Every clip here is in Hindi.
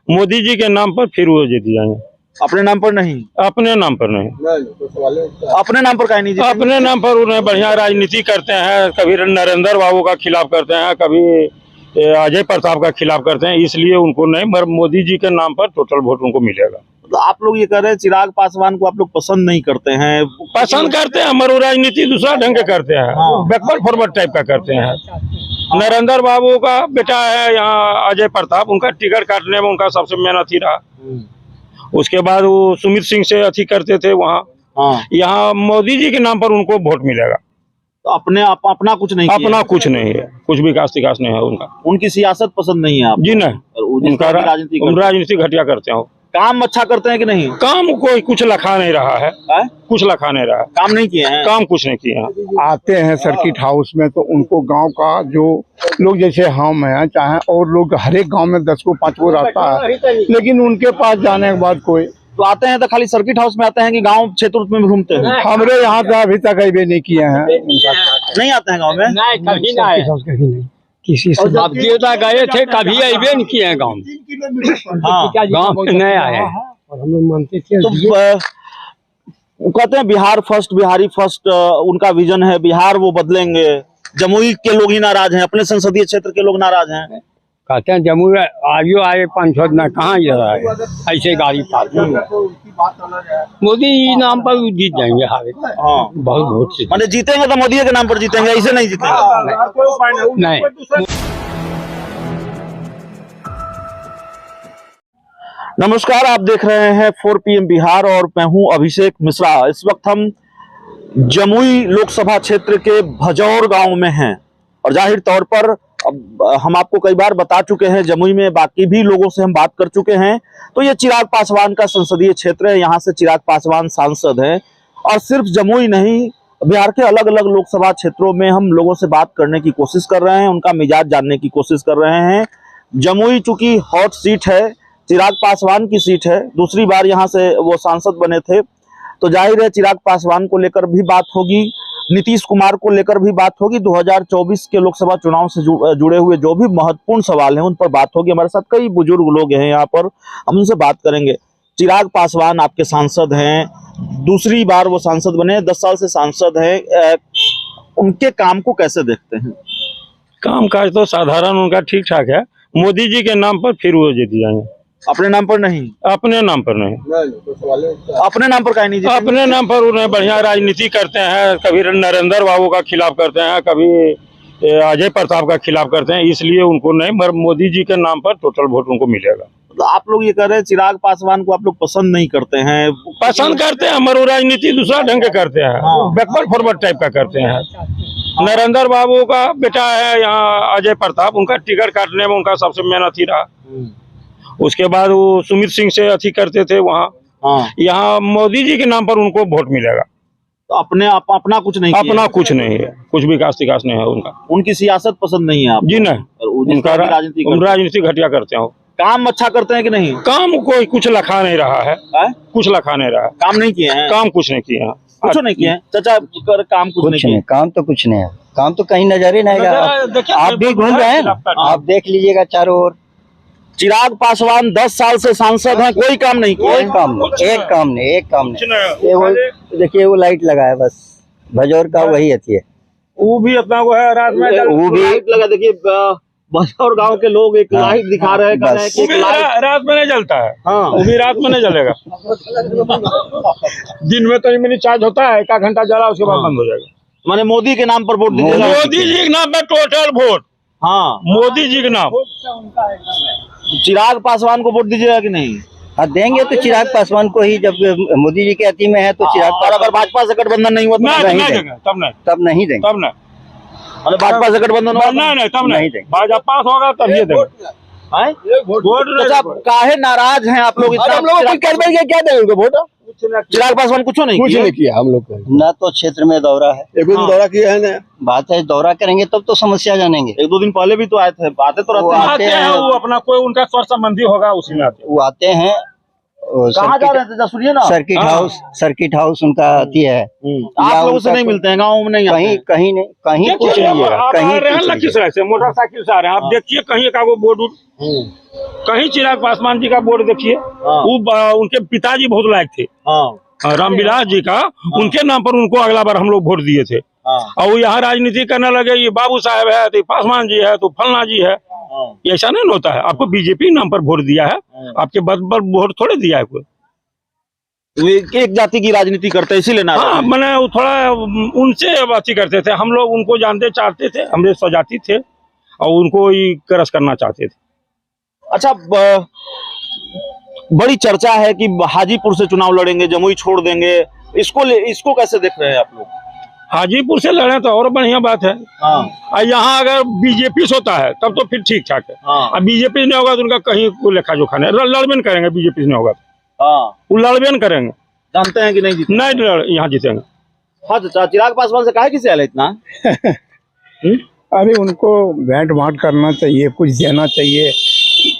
मोदी जी के नाम पर फिर वो जीत जाएंगे। अपने नाम पर नहीं? अपने नाम पर नहीं, अपने नाम पर काहे नहीं जीतेंगे? अपने नाम पर उन्हें बढ़िया राजनीति करते हैं, कभी नरेंद्र बाबू का खिलाफ करते हैं, कभी अजय प्रताप का खिलाफ करते हैं, इसलिए उनको नहीं, मगर मोदी जी के नाम पर टोटल वोट उनको मिलेगा। तो आप लोग ये कह रहे हैं चिराग पासवान को आप लोग पसंद नहीं करते हैं? पसंद करते हैं मगर वो राजनीति दूसरा ढंग के करते हैं, बैकवर्ड फॉरवर्ड टाइप का करते हैं। नरेंद्र बाबू का बेटा है यहाँ अजय प्रताप, उनका टिकट काटने में उनका सबसे मेहनत ही रहा। उसके बाद वो सुमित सिंह से अथी करते थे वहाँ। यहाँ मोदी जी के नाम पर उनको वोट मिलेगा। तो अपना कुछ नहीं अपना कुछ नहीं है, कुछ विकास विकास नहीं है उनका। उनकी सियासत पसंद नहीं है आप? जी नहीं, उनका राजनीति घटिया करते हैं। काम अच्छा करते हैं कि नहीं? काम कोई कुछ लखा नहीं रहा है, कुछ लखा नहीं रहा है। काम नहीं किए हैं? काम कुछ नहीं किए हैं। आते हैं सर्किट हाउस में तो उनको गांव का जो लोग जैसे हम हैं चाहे और लोग, हर एक गांव में 10 को 5 को रहता है, लेकिन उनके पास जाने के बाद कोई तो आते हैं तो खाली सर्किट हाउस में आते हैं कि गांव क्षेत्र में घूमते हैं? हमारे यहाँ तो अभी तक अभी नहीं किए हैं। नहीं आते हैं गाँव में? कभी नहीं किसी से। अब देवता गए थे, कभी अबे नहीं किए हैं गाँव में। गाँव में नहीं आए और हम लोग मानते थे। तो कहते हैं बिहार फर्स्ट, बिहारी फर्स्ट उनका विजन है, बिहार वो बदलेंगे। जमुई के लोग ही नाराज हैं, अपने संसदीय क्षेत्र के लोग नाराज हैं। कहते हैं जमुई आइयो आए 500 दिन कहाँ ऐसे गाड़ी पास मोदी नाम पर जीत जाएंगे। हारे बहुत वोट से मैंने जीतेंगे तो मोदी के नाम पर जीतेंगे, ऐसे नहीं जीतेंगे। नहीं। नमस्कार, आप देख रहे हैं 4 PM बिहार और मैं हूं अभिषेक मिश्रा। इस वक्त हम जमुई लोकसभा क्षेत्र के भजौर गांव में हैं और जाहिर तौर पर हम आपको कई बार बता चुके हैं, जमुई में बाकी भी लोगों से हम बात कर चुके हैं। तो ये चिराग पासवान का संसदीय क्षेत्र है, यहाँ से चिराग पासवान सांसद हैं और सिर्फ जमुई नहीं, बिहार के अलग अलग लोकसभा क्षेत्रों में हम लोगों से बात करने की कोशिश कर रहे हैं, उनका मिजाज जानने की कोशिश कर रहे हैं। जमुई चूंकि हॉट सीट है, चिराग पासवान की सीट है, दूसरी बार यहाँ से वो सांसद बने थे, तो जाहिर है चिराग पासवान को लेकर भी बात होगी, नीतीश कुमार को लेकर भी बात होगी। 2024 के लोकसभा चुनाव से जुड़े हुए जो भी महत्वपूर्ण सवाल हैं उन पर बात होगी। हमारे साथ कई बुजुर्ग लोग हैं यहाँ पर, हम उनसे बात करेंगे। चिराग पासवान आपके सांसद हैं, दूसरी बार वो सांसद बने, 10 साल से सांसद हैं, उनके काम को कैसे देखते हैं? काम काज तो साधारण उनका ठीक ठाक है, मोदी जी के नाम पर फिर वो जीत जाएंगे। अपने नाम पर नहीं? अपने नाम पर नहीं, अपने नाम पर काहे नहीं जीतेंगे? अपने नाम पर उन्हें बढ़िया राजनीति करते हैं, कभी नरेंद्र बाबू का खिलाफ करते हैं, कभी अजय प्रताप का खिलाफ करते हैं, इसलिए उनको नहीं, मगर मोदी जी के नाम पर टोटल वोट उनको मिलेगा। तो आप लोग ये कह रहे हैं चिराग पासवान को आप लोग पसंद नहीं करते हैं? पसंद करते हैं मगर वो राजनीति दूसरा ढंग के करते हैं, बैकवर्ड फॉरवर्ड टाइप का करते हैं। नरेंद्र बाबू का बेटा है यहाँ अजय प्रताप, उनका टिकट काटने में उनका सबसे मेहनत ही रहा। उसके बाद वो सुमित सिंह से अथी करते थे वहाँ। यहाँ मोदी जी के नाम पर उनको वोट मिलेगा। तो अपना कुछ नहीं? अपना कुछ नहीं है, कुछ विकास विकास नहीं है उनका। उनकी सियासत पसंद नहीं है आप? जी नहीं, उनका राजनीति घटिया करते हैं। काम अच्छा करते हैं कि नहीं? काम कोई कुछ लखा नहीं रहा है, कुछ लखा नहीं रहा है। काम नहीं किए हैं? काम कुछ नहीं किए हैं, कुछ नहीं किए हैं चाचा, काम कुछ नहीं किए? काम तो कुछ नहीं है, काम तो कहीं नजर ही नहीं आएगा। आप भी घूम रहे हैं, आप देख लीजिएगा चारों ओर। चिराग पासवान 10 साल से सांसद हैं, कोई काम नहीं किया? एक काम नहीं। वो देखिए वो लाइट लगा है बस, भजौर का वही अथी है। वो भी अपना वो है, रात में वो भी लाइट लगा। देखिए भजौर गांव के लोग एक लाइट दिखा रहे हैं, कह रहे हैं कि रात में नहीं जलता है। वो भी रात में नहीं जलेगा, दिन में तो मिनी चार्ज होता है, 1 घंटा जला उसके बाद बंद हो जाएगा। माने मोदी के नाम पर वोट दीजिएगा? मोदी जी के नाम पर टोटल वोट। हाँ, मोदी जी के नाम। चिराग पासवान को वोट दीजिएगा कि नहीं? हाँ देंगे तो चिराग पासवान को ही, जब मोदी जी के अति में है तो चिराग पासवान। अगर भाजपा से गठबंधन नहीं हुआ तो तब नहीं देंगे। भाजपा से गठबंधन नहीं, तब नहीं देंगे। भाजपा होगा तब ये देंगे। काहे नाराज हैं आप लोग? क्या देंगे वोट? चिराग पासवान कुछ नहीं किया हम लोग ना, तो क्षेत्र में दौरा है, एक दिन दौरा किया है ना। बात है दौरा करेंगे तब तो समस्या जानेंगे। 1-2 दिन पहले भी तो आए थे, आते तो रहते हैं। वो अपना कोई उनका स्वर संबंधी होगा, उसी में आते। वो आते हैं कहाँ जा रहे थे जरा सुनिए ना। सर्किट हाउस उनका आती है। आप लोगों से नहीं मिलते हैं, गाँव में नहीं आते हैं? कहीं नहीं, कहीं कुछ नहीं है, कहीं रहे हैं लखीसराय से मोटरसाइकिल से आ रहे हैं, आप देखिए कहीं का वो बोर्ड, कहीं चिराग पासवान जी का बोर्ड देखिए, वो उनके पिताजी बहुत लायक थे, रामविलास जी का, उनके नाम पर उनको अगला बार हम लोग वोट दिए थे। और वो यहाँ राजनीति करने लगे, ये बाबू साहब है तो पासवान जी है तो फलना जी है, ऐसा नहीं होता है। आपको बीजेपी नाम पर वोट दिया है, आपके बद पर वोट थोड़े दिया है कोई। एक जाति की राजनीति करते इसीलिए ना। हाँ, मैंने वो थोड़ा उनसे बातचीत करते थे, हम लोग उनको जानते चाहते थे, हमरे स्वजाति थे और उनको ही क्रश करना चाहते थे। अच्छा, बड़ी चर्चा है कि हाजीपुर से चुनाव लड़ेंगे, जमुई छोड़ देंगे, इसको कैसे देख रहे हैं आप लोग? हाजीपुर से लड़े तो और बढ़िया बात है। यहाँ अगर बीजेपी से होता है तब तो फिर ठीक ठाक है, अब बीजेपी नहीं होगा तो उनका कहीं कोई लेखा जोखा नहीं, लड़बेन करेंगे। बीजेपी नहीं होगा वो लड़बेन करेंगे। जानते हैं कि नहीं जीते? नहीं, यहाँ जीतेंगे। हाँ चाचा, चिराग पासवान से काहे किसे आले इतना? अरे उनको भेंट भाट करना चाहिए, कुछ देना चाहिए।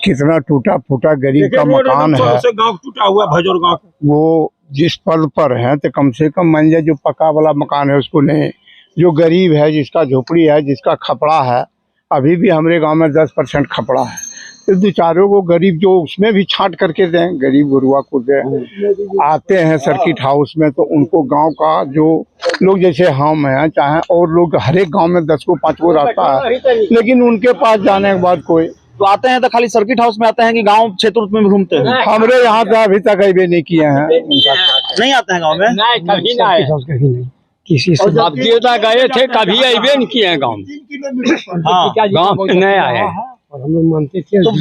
कितना टूटा फूटा गरीब का मकान है, गाँव टूटा हुआ भजौर गाँव, वो जिस पद पर है तो कम से कम मान जाए जो पक्का वाला मकान है उसको लें। जो गरीब है, जिसका झोपड़ी है, जिसका खपड़ा है, अभी भी हमारे गांव में 10% खपड़ा है, तो बेचारों को गरीब जो उसमें भी छांट करके दें, गरीब गुरुआ को दें। आते हैं सर्किट हाउस में तो उनको गांव का जो लोग जैसे हम हैं, चाहे और लोग, हर एक गाँव में 10 को 5 को रहता है, लेकिन उनके पास जाने के बाद कोई तो आते हैं तो खाली सर्किट हाउस में आते हैं कि गांव क्षेत्र में भी घूमते हैं? हमारे यहाँ तो अभी तक अभी नहीं किए हैं। नहीं आते हैं गांव में? कभी नहीं, किसी से आप देवता गए थे, कभी अबे नहीं किए हैं गाँव में। हाँ, गाँव में नहीं आए और हम लोग मानते थे। तो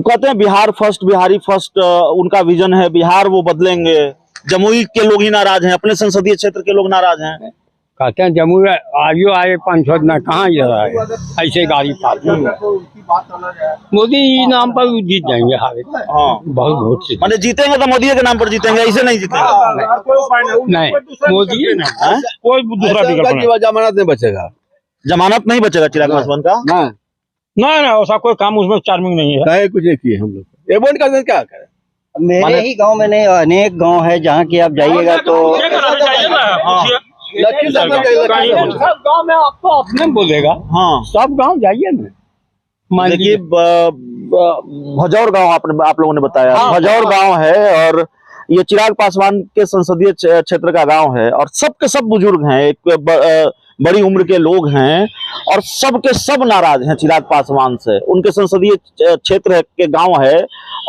कहते हैं बिहार फर्स्ट, बिहारी फर्स्ट उनका विजन है, बिहार वो बदलेंगे। जमुई के लोग ही नाराज हैं, अपने संसदीय क्षेत्र के लोग नाराज हैं। कहते हैं जमुई आइयो आए 5-6 दिन कहाँ जा रहा है, ऐसे गाड़ी पार्टी मोदी नाम पर जीत जाएंगे, हारे बहुत वोट से। माने जीतेंगे तो मोदी के नाम पर जीतेंगे, ऐसे नहीं जीतेंगे। नहीं, मोदी कोई दूसरा विकल्प नहीं। जमानत नहीं बचेगा, जमानत नहीं बचेगा चिराग पासवान का। ना ऐसा कोई काम उसमें चार्मिंग नहीं है, कुछ नहीं किए हम लोग। ये वोट का क्या करें? मेरे ही गांव में नहीं, अनेक गांव है जहाँ की आप जाइएगा तो सब गांव में आपको अपने बोलेगा। हाँ, सब गांव जाइए ना। देखिए भजौर गांव आप लोगों ने बताया, भजौर गांव है और ये चिराग पासवान के संसदीय क्षेत्र का गांव है और सबके सब बुजुर्ग हैं, एक बड़ी उम्र के लोग हैं और सबके सब नाराज हैं चिराग पासवान से। उनके संसदीय क्षेत्र के गांव है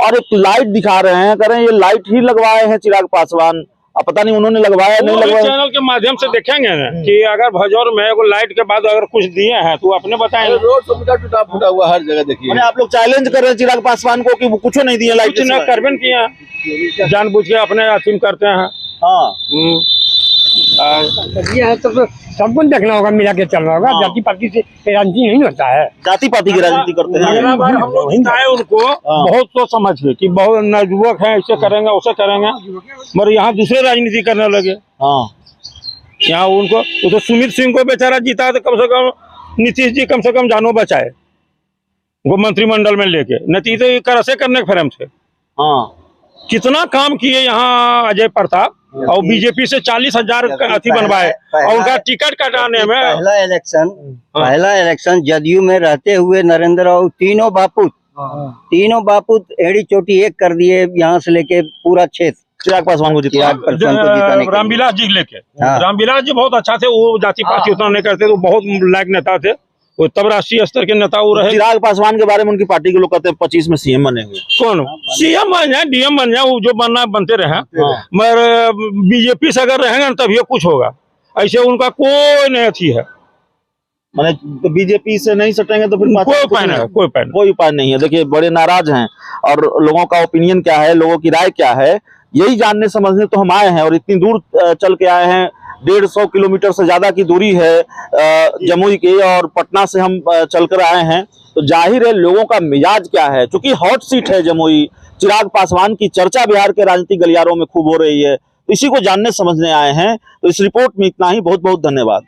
और एक लाइट दिखा रहे हैं, कह रहे हैं ये लाइट ही लगवाए हैं चिराग पासवान। अब पता नहीं उन्होंने लगवाया नहीं लगवाया। चैनल के माध्यम से देखेंगे ना कि अगर भजौर में एगो लाइट के बाद अगर कुछ दिए हैं तो अपने बताएंगे। रोड टूटा फूटा हुआ हर जगह देखिए। आप लोग चैलेंज कर रहे हैं चिराग पासवान को कि वो कुछ नहीं दिए लाइट, कुछ न करबेन किए हैं, जानबूझ के अपने अथीम करते हैं। हाँ, ये है तो सबको देखना होगा, मिला के चलना होगा। जाति पाति से राजनीति नहीं होता है, जाति पाति की राजनीति करते हैं। अगला बार हम लोग जिताए उनको बहुत सोच समझ के कि बहुत नवयुवक है, ऐसे करेंगे वैसे करेंगे, मगर यहाँ दूसरे राजनीति करने लगे। हाँ, यहाँ उनको तो सुमित सिंह को बेचारा जीता तो कम से कम नीतीश जी कम से कम जानो बचाए वो मंत्रिमंडल में लेके, नहीं तो ये करसे करने के फ्रेम थे। हाँ, कितना काम किए यहाँ अजय प्रताप, और बीजेपी से 40,000 अथी बनवाए और उनका टिकट कटाने में पहला इलेक्शन जदयू में रहते हुए नरेंद्र और तीनों बापूत एड़ी चोटी एक कर दिए, यहाँ से लेके पूरा क्षेत्र चिराग पासवान को जिताने रामविलास जी लेके। रामविलास जी बहुत अच्छा थे, वो जाति पाति उतना नहीं करते, तो बहुत लायक नेता थे, वो तब राष्ट्रीय स्तर के नेता वो रहे। चिराग पासवान के बारे में उनकी पार्टी के लोग कहते हैं 25 में सीएम बनेंगे। कौन सीएम बन जाए, डीएम बन जाए, वो जो बनना बनते रहे, मगर बीजेपी से अगर रहेंगे तभी कुछ होगा, ऐसे उनका कोई नहीं अथी है। माने तो बीजेपी से नहीं सटेंगे तो फिर कोई उपाय नहीं है। देखिए बड़े नाराज हैं और लोगों का ओपिनियन क्या है, लोगों की राय क्या है, यही जानने समझने तो हम आए हैं और इतनी दूर चल के आए हैं। 150 किलोमीटर से ज्यादा की दूरी है जमुई की और पटना से हम चलकर आए हैं, तो जाहिर है लोगों का मिजाज क्या है। क्योंकि हॉट सीट है जमुई, चिराग पासवान की चर्चा बिहार के राजनीतिक गलियारों में खूब हो रही है, तो इसी को जानने समझने आए हैं। तो इस रिपोर्ट में इतना ही, बहुत बहुत धन्यवाद।